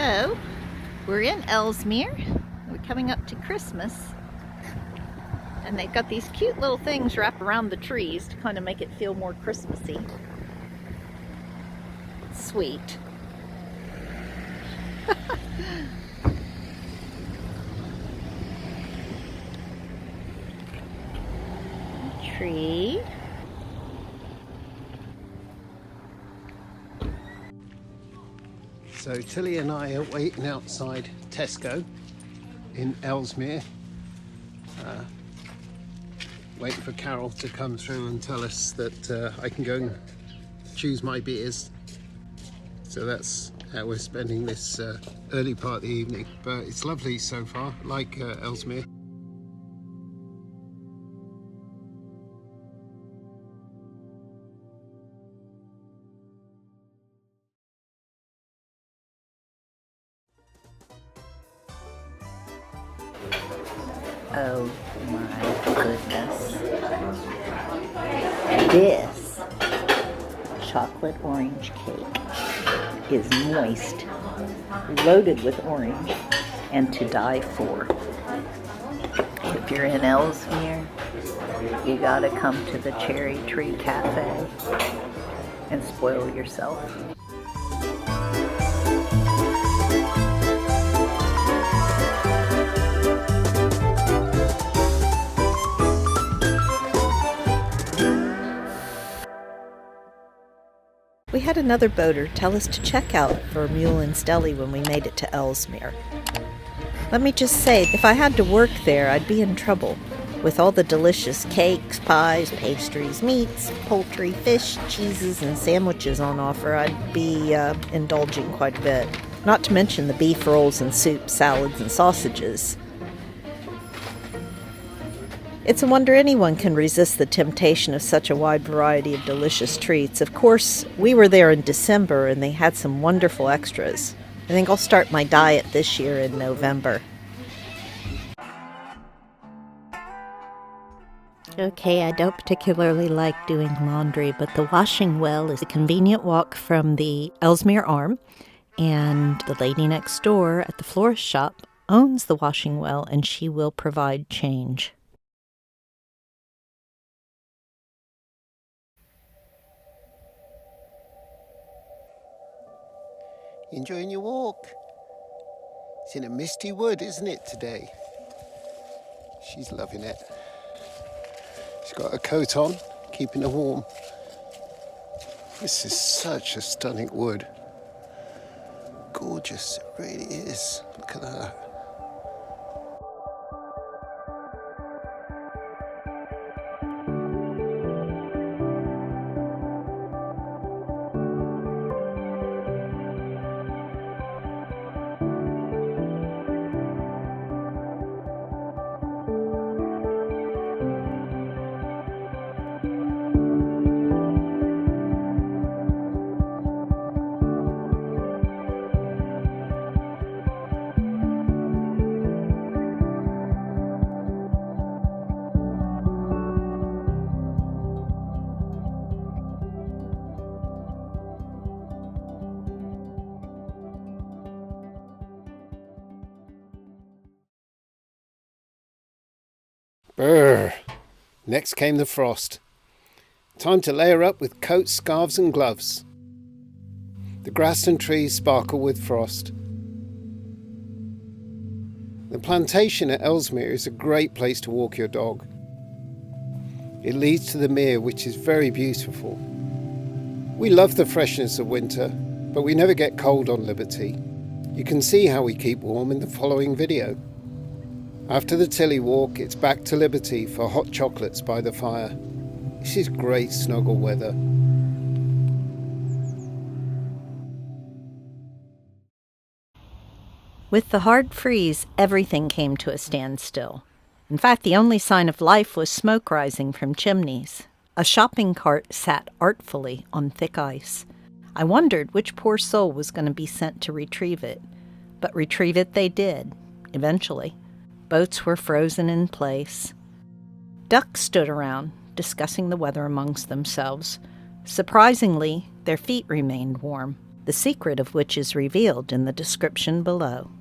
So, we're in Ellesmere. We're coming up to Christmas. And they've got these cute little things wrapped around the trees to kind of make it feel more Christmassy. Sweet. Tree. So Tilly and I are waiting outside Tesco in Ellesmere, waiting for Carol to come through and tell us that I can go and choose my beers. So that's how we're spending this early part of the evening, but it's lovely so far, like Ellesmere. Oh my goodness. This chocolate orange cake is moist, loaded with orange, and to die for. If you're in Ellesmere, you gotta come to the Cherry Tree Cafe and spoil yourself. We had another boater tell us to check out Vermulens Deli when we made it to Ellesmere. Let me just say, if I had to work there, I'd be in trouble. With all the delicious cakes, pies, pastries, meats, poultry, fish, cheeses, and sandwiches on offer, I'd be indulging quite a bit. Not to mention the beef rolls and soup, salads, and sausages. It's a wonder anyone can resist the temptation of such a wide variety of delicious treats. Of course, we were there in December and they had some wonderful extras. I think I'll start my diet this year in November. Okay, I don't particularly like doing laundry, but the washing well is a convenient walk from the Ellesmere Arm, and the lady next door at the florist shop owns the washing well and she will provide change. Enjoying your walk? It's in a misty wood, isn't it, today? She's loving it. She's got a coat on, keeping her warm. This is such a stunning wood. Gorgeous, it really is. Look at that. Brr. Next came the frost. Time to layer up with coats, scarves and gloves. The grass and trees sparkle with frost. The plantation at Ellesmere is a great place to walk your dog. It leads to the mere, which is very beautiful. We love the freshness of winter, but we never get cold on Liberty. You can see how we keep warm in the following video. After the Tilly walk, it's back to Liberty for hot chocolates by the fire. This is great snuggle weather. With the hard freeze, everything came to a standstill. In fact, the only sign of life was smoke rising from chimneys. A shopping cart sat artfully on thick ice. I wondered which poor soul was going to be sent to retrieve it. But retrieve it they did, eventually. Boats were frozen in place. Ducks stood around, discussing the weather amongst themselves. Surprisingly, their feet remained warm. the secret of which is revealed in the description below.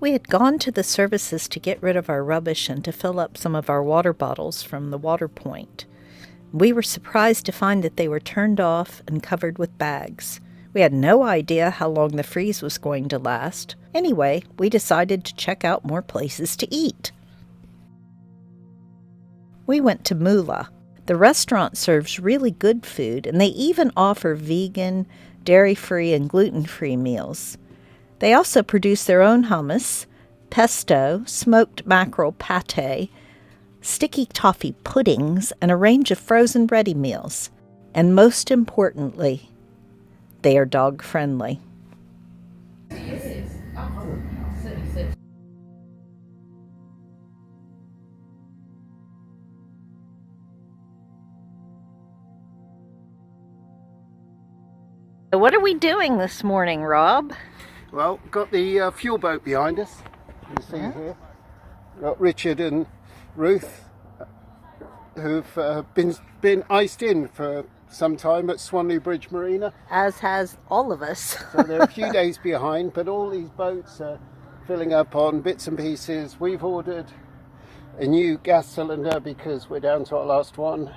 We had gone to the services to get rid of our rubbish and to fill up some of our water bottles from the water point. We were surprised to find that they were turned off and covered with bags. We had no idea how long the freeze was going to last. Anyway, we decided to check out more places to eat. We went to Moolah. The restaurant serves really good food, and they even offer vegan, dairy-free, and gluten-free meals. They also produce their own hummus, pesto, smoked mackerel pate, sticky toffee puddings, and a range of frozen ready meals. And most importantly, they are dog-friendly. So what are we doing this morning, Rob? Well, got the fuel boat behind us. You can see here. Got Richard and Ruth, who've been iced in for some time at Swanley Bridge Marina. As has all of us. So they're a few days behind, but all these boats are filling up on bits and pieces. We've ordered a new gas cylinder because we're down to our last one.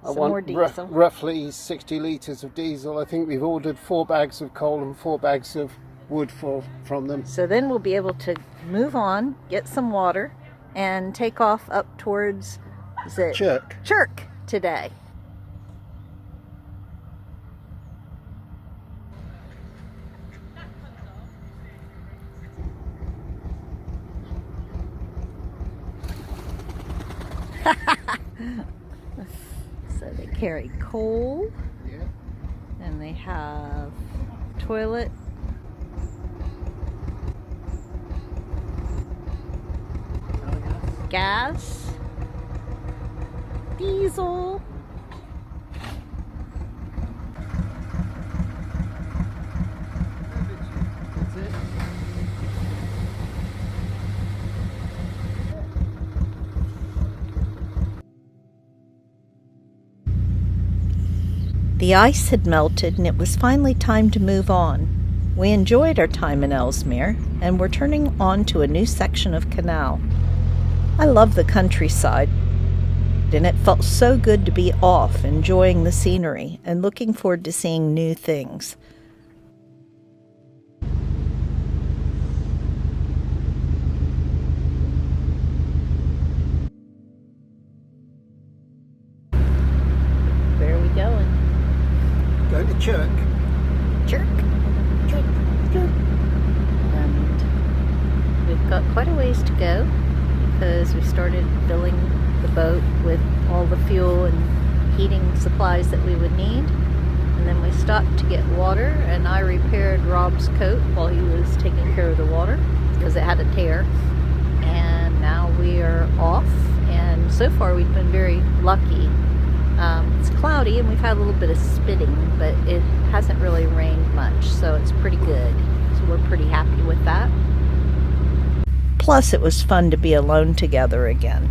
I Some want more diesel. Roughly 60 litres of diesel. I think we've ordered 4 bags of coal and 4 bags of wood from them. So then we'll be able to move on, get some water, and take off up towards, is it? Chirk today. So they carry coal, and they have toilet, gas, diesel, The ice had melted and it was finally time to move on. We enjoyed our time in Ellesmere and were turning on to a new section of canal. I love the countryside, and it felt so good to be off, enjoying the scenery and looking forward to seeing new things. Where are we going? Going to Chirk. Chirk. And we've got quite a ways to go because we started filling the boat with all the fuel and heating supplies that we would need. And then we stopped to get water, and I repaired Rob's coat while he was taking care of the water because it had a tear. And now we are off, and so far we've been very lucky. It's cloudy and we've had a little bit of spitting, but it hasn't really rained much, so it's pretty good. So we're pretty happy with that. Plus, it was fun to be alone together again.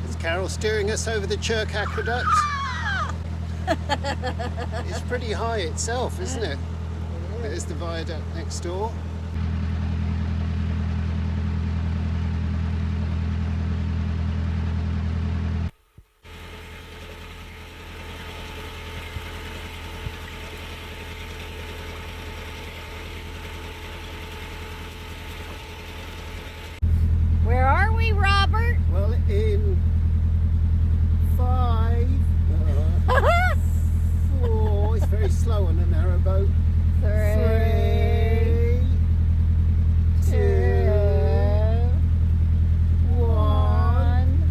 Is Carol steering us over the Chirk Aqueduct? It's pretty high itself, isn't it? There's the viaduct next door. Where are we, Robert? Well, in 5, 4, it's very slow on a narrowboat. 3, 2, 1.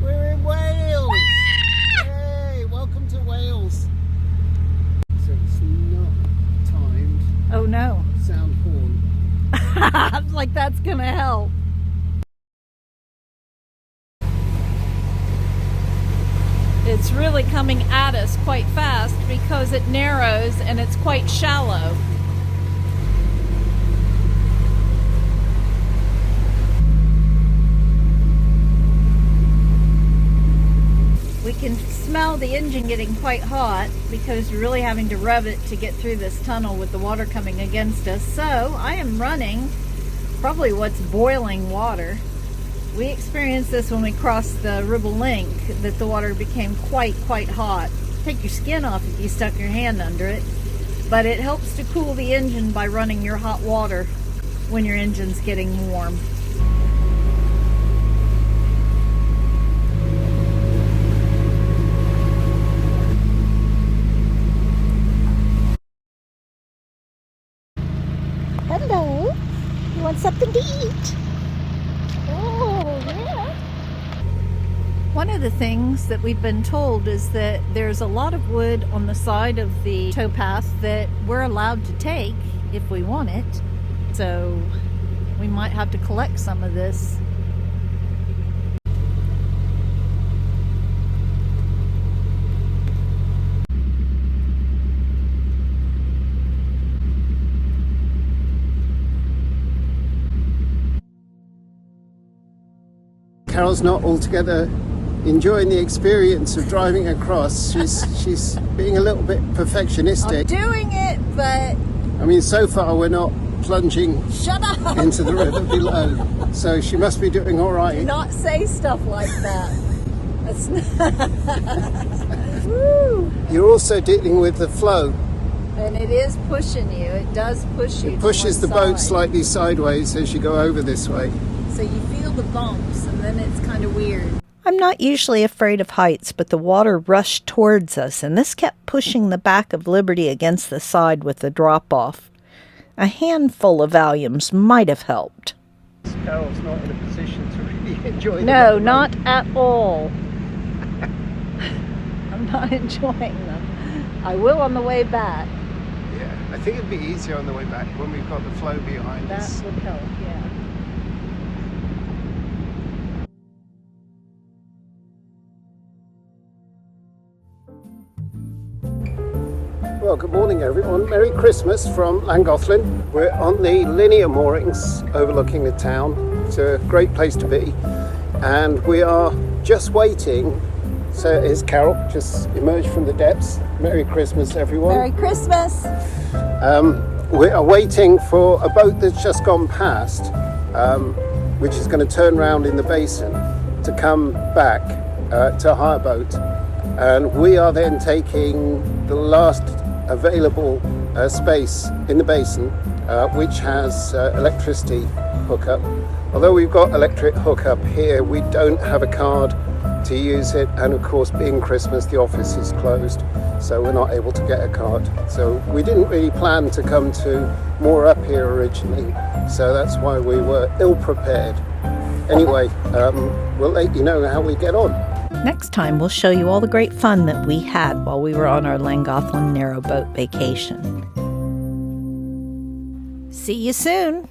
We're in Wales! Hey, welcome to Wales. So it's not timed. Oh no. Sound horn. I was like, that's gonna help. It's really coming at us quite fast because it narrows and it's quite shallow. can smell the engine getting quite hot because you're really having to rev it to get through this tunnel with the water coming against us. So I am running probably what's boiling water. We experienced this when we crossed the Ribble Link, that the water became quite hot. Take your skin off if you stuck your hand under it, but it helps to cool the engine by running your hot water when your engine's getting warm. Hello, you want something to eat? Oh, yeah. One of the things that we've been told is that there's a lot of wood on the side of the towpath that we're allowed to take if we want it. So we might have to collect some of this. Carol's not altogether enjoying the experience of driving across. She's being a little bit perfectionistic. I'm doing it, but... I mean, so far we're not plunging Shut up! into the river below, so she must be doing all right. Do not say stuff like that. That's not... Woo. You're also dealing with the flow. And it is pushing you. It does push you. It pushes the boat slightly sideways as you go over this way. So you feel the bumps, and then it's kind of weird. I'm not usually afraid of heights, but the water rushed towards us, and this kept pushing the back of Liberty against the side with the drop-off. A handful of volumes might have helped. Carol's not in a position to really enjoy them. No, not at all. I'm not enjoying them. I will on the way back. Yeah, I think it'd be easier on the way back when we've got the flow behind us. That would help, yeah. Well, good morning everyone. Merry Christmas from Llangollen. We're on the linear moorings overlooking the town. It's a great place to be. And we are just waiting. So here's Carol, just emerged from the depths. Merry Christmas everyone. Merry Christmas! We are waiting for a boat that's just gone past, which is going to turn around in the basin to come back to hire boat. And we are then taking the last available space in the basin, which has electricity hookup. Although we've got electric hookup here, we don't have a card to use it, and of course being Christmas the office is closed, so we're not able to get a card. So we didn't really plan to come to moor up here originally, so that's why we were ill prepared. Anyway, we'll let you know how we get on. Next time, we'll show you all the great fun that we had while we were on our Llangollen narrowboat vacation. See you soon!